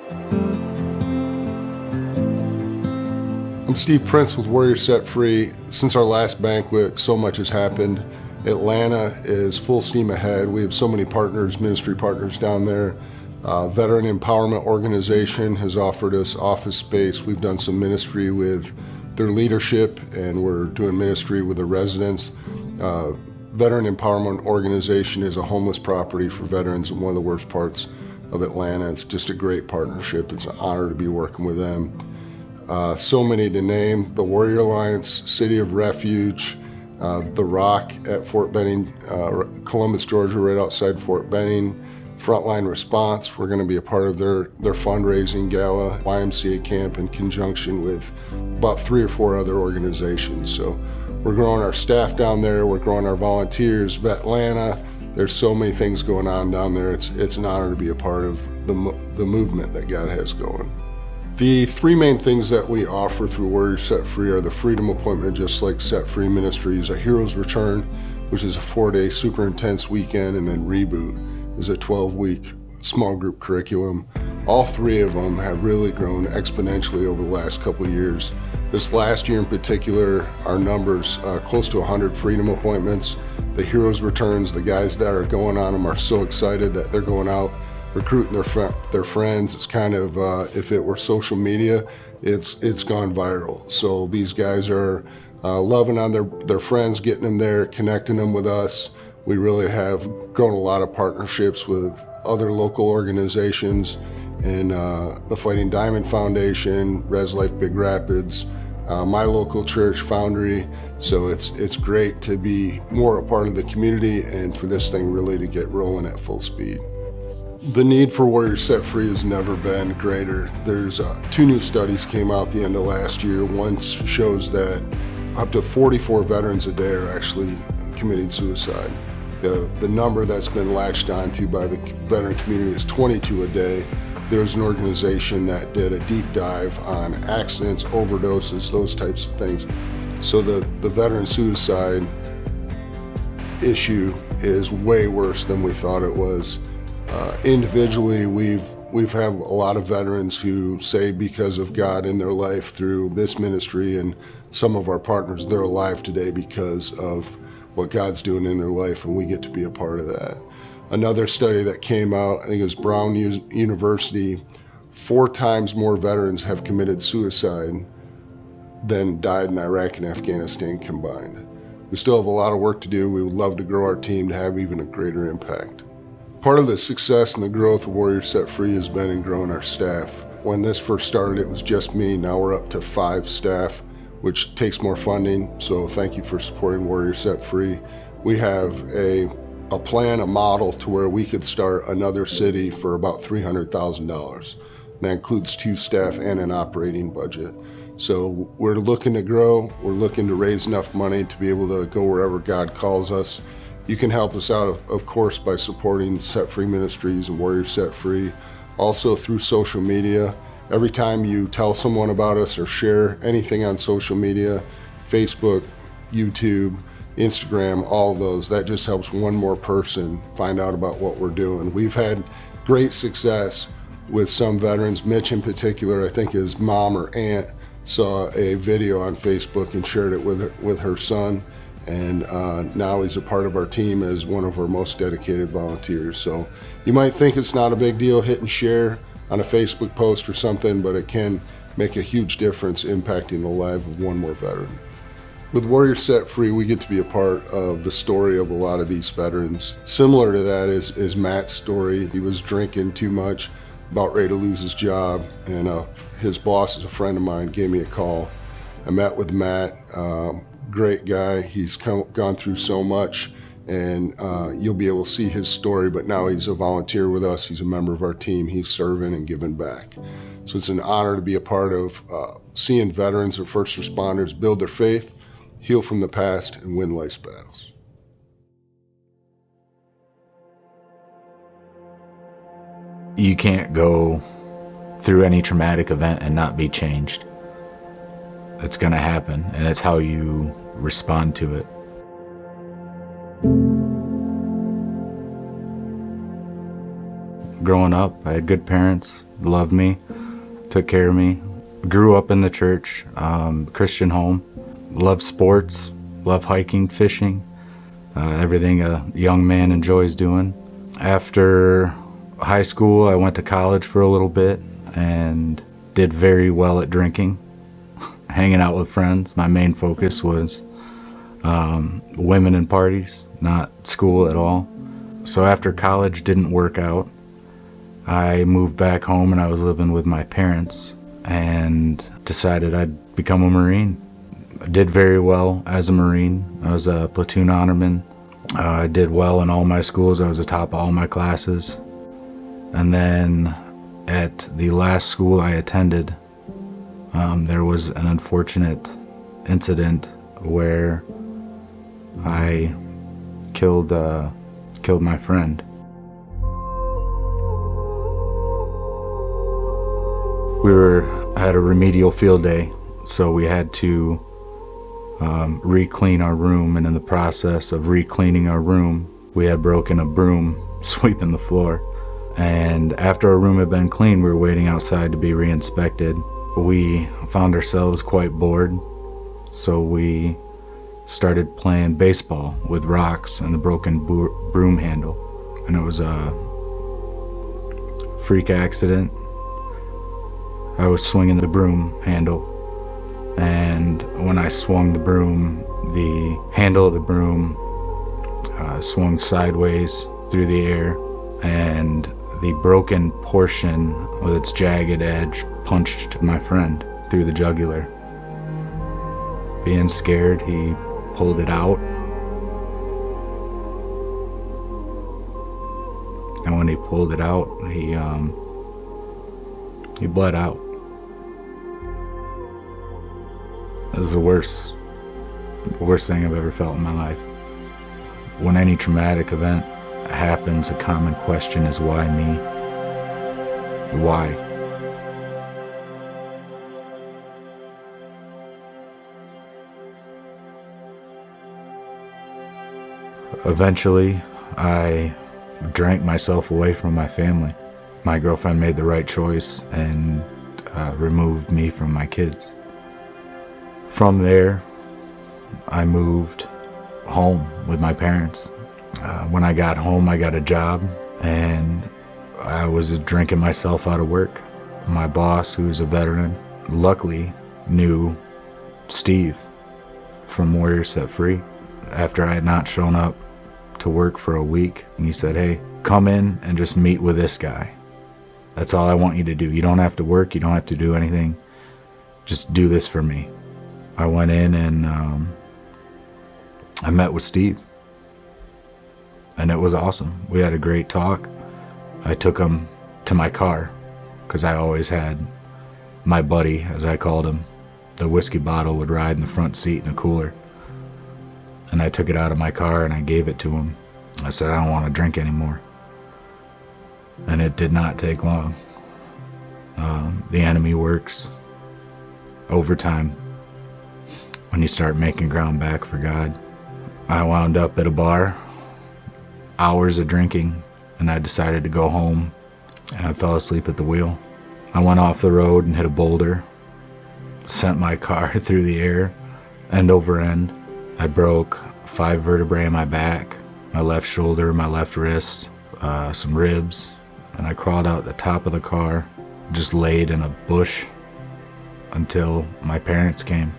I'm Steve Prince with Warrior Set Free. Since our last banquet, so much has happened. Atlanta is full steam ahead. We have so many partners, ministry partners down there. Veteran Empowerment Organization has offered us office space. We've done some ministry with their leadership, and we're doing ministry with the residents. Veteran Empowerment Organization is a homeless property for veterans in one of the worst parts of Atlanta. It's just a great partnership. It's an honor to be working with them. So many to name: the Warrior Alliance, City of Refuge, The Rock at Fort Benning, Columbus, Georgia, right outside Fort Benning. Frontline Response, we're going to be a part of their fundraising gala, YMCA camp, in conjunction with about 3 or 4 other organizations. So we're growing our staff down there, we're growing our volunteers, Vetlanta. There's so many things going on down there. It's an honor to be a part of the movement that God has going. The 3 main things that we offer through Warrior Set Free are the Freedom Appointment, just like Set Free Ministries, a Hero's Return, which is a 4-day super intense weekend, and then Reboot is a 12-week small group curriculum. All 3 of them have really grown exponentially over the last couple of years. This last year in particular, our numbers, close to 100 Freedom Appointments. The Hero's Returns, the guys that are going on them are so excited that they're going out recruiting their friends. It's kind of, if it were social media, it's gone viral. So these guys are loving on their friends, getting them there, connecting them with us. We really have grown a lot of partnerships with other local organizations, and the Fighting Diamond Foundation, Res Life Big Rapids, my local church, Foundry. So it's great to be more a part of the community and for this thing really to get rolling at full speed. The need for Warrior Set Free has never been greater. There's 2 new studies came out the end of last year. One shows that up to 44 veterans a day are actually committing suicide. The number that's been latched onto by the veteran community is 22 a day. There's an organization that did a deep dive on accidents, overdoses, those types of things. So the veteran suicide issue is way worse than we thought it was. Individually, we've had a lot of veterans who say because of God in their life through this ministry and some of our partners, they're alive today because of what God's doing in their life, and we get to be a part of that. Another study that came out, I think it was Brown University, 4 times more veterans have committed suicide than died in Iraq and Afghanistan combined. We still have a lot of work to do. We would love to grow our team to have even a greater impact. Part of the success and the growth of Warrior Set Free has been in growing our staff. When this first started, it was just me. Now we're up to 5 staff, which takes more funding, so thank you for supporting Warrior Set Free. We have a plan, a model to where we could start another city for about $300,000. That includes 2 staff and an operating budget. So we're looking to grow, we're looking to raise enough money to be able to go wherever God calls us. You can help us out, of course, by supporting Set Free Ministries and Warrior Set Free, also through social media. Every time you tell someone about us or share anything on social media, Facebook, YouTube, Instagram, all of those, that just helps one more person find out about what we're doing. We've had great success with some veterans. Mitch in particular, I think his mom or aunt saw a video on Facebook and shared it with her son. And now he's a part of our team as one of our most dedicated volunteers. So you might think it's not a big deal, hit and share on a Facebook post or something, but it can make a huge difference impacting the life of one more veteran. With Warrior Set Free, we get to be a part of the story of a lot of these veterans. Similar to that is Matt's story. He was drinking too much, about ready to lose his job, and his boss is a friend of mine, gave me a call. I met with Matt, great guy. He's gone through so much, and you'll be able to see his story, but now he's a volunteer with us. He's a member of our team. He's serving and giving back. So it's an honor to be a part of seeing veterans or first responders build their faith, heal from the past, and win life's battles. You can't go through any traumatic event and not be changed. It's going to happen, and it's how you respond to it. growing up. I had good parents, loved me, took care of me. Grew up in the church, Christian home. Loved sports, loved hiking, fishing, everything a young man enjoys doing. After high school, I went to college for a little bit and did very well at drinking, hanging out with friends. My main focus was women and parties, not school at all. So after college didn't work out, I moved back home and I was living with my parents and decided I'd become a Marine. I did very well as a Marine. I was a platoon honorman. I did well in all my schools. I was the top of all my classes. And then at the last school I attended, there was an unfortunate incident where I killed my friend. We had a remedial field day, so we had to re-clean our room, and in the process of re-cleaning our room, we had broken a broom sweeping the floor. And after our room had been cleaned, we were waiting outside to be re-inspected. We found ourselves quite bored, so we started playing baseball with rocks and the broken broom handle. And it was a freak accident. I was swinging the broom handle, and when I swung the broom, the handle of the broom swung sideways through the air, and the broken portion with its jagged edge punched my friend through the jugular. Being scared, he pulled it out, and when he pulled it out, he bled out. It was the worst thing I've ever felt in my life. When any traumatic event happens, a common question is, why me? Why? Eventually, I drank myself away from my family. My girlfriend made the right choice and removed me from my kids. From there, I moved home with my parents. When I got home, I got a job, and I was drinking myself out of work. My boss, who's a veteran, luckily knew Steve from Warriors Set Free. After I had not shown up to work for a week, and he said, "Hey, come in and just meet with this guy. That's all I want you to do. You don't have to work, you don't have to do anything. Just do this for me." I went in and I met with Steve, and it was awesome. We had a great talk. I took him to my car because I always had my buddy, as I called him. The whiskey bottle would ride in the front seat in a cooler, and I took it out of my car and I gave it to him. I said, "I don't want to drink anymore." And it did not take long. The enemy works overtime when you start making ground back for God. I wound up at a bar, hours of drinking, and I decided to go home, and I fell asleep at the wheel. I went off the road and hit a boulder, sent my car through the air, end over end. I broke 5 vertebrae in my back, my left shoulder, my left wrist, some ribs, and I crawled out the top of the car, just laid in a bush until my parents came.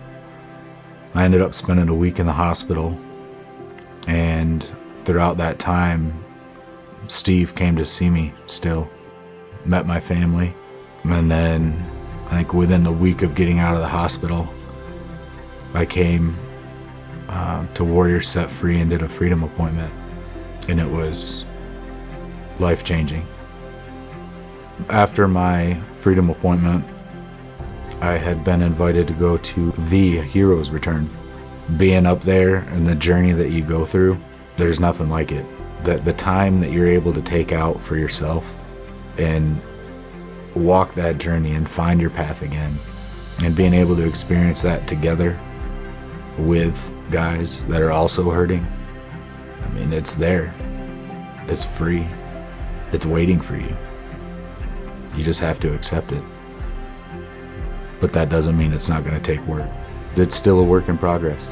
I ended up spending a week in the hospital, and throughout that time, Steve came to see me still, met my family, and then I think within the week of getting out of the hospital, I came to Warriors Set Free and did a freedom appointment, and it was life-changing. After my freedom appointment, I had been invited to go to the Hero's Return. Being up there and the journey that you go through, there's nothing like it. The time that you're able to take out for yourself and walk that journey and find your path again, and being able to experience that together with guys that are also hurting. I mean, it's there. It's free. It's waiting for you. You just have to accept it. But that doesn't mean it's not going to take work. It's still a work in progress.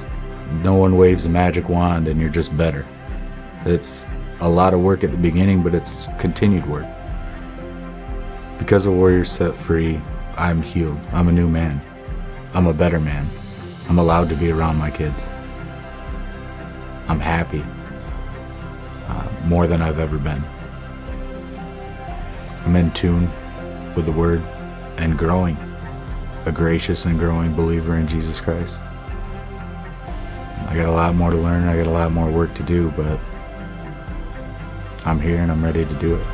No one waves a magic wand and you're just better. It's a lot of work at the beginning, but it's continued work. Because a warrior's set free, I'm healed. I'm a new man. I'm a better man. I'm allowed to be around my kids. I'm happy. More than I've ever been. I'm in tune with the Word and growing. A gracious and growing believer in Jesus Christ. I got a lot more to learn. I got a lot more work to do, but I'm here and I'm ready to do it.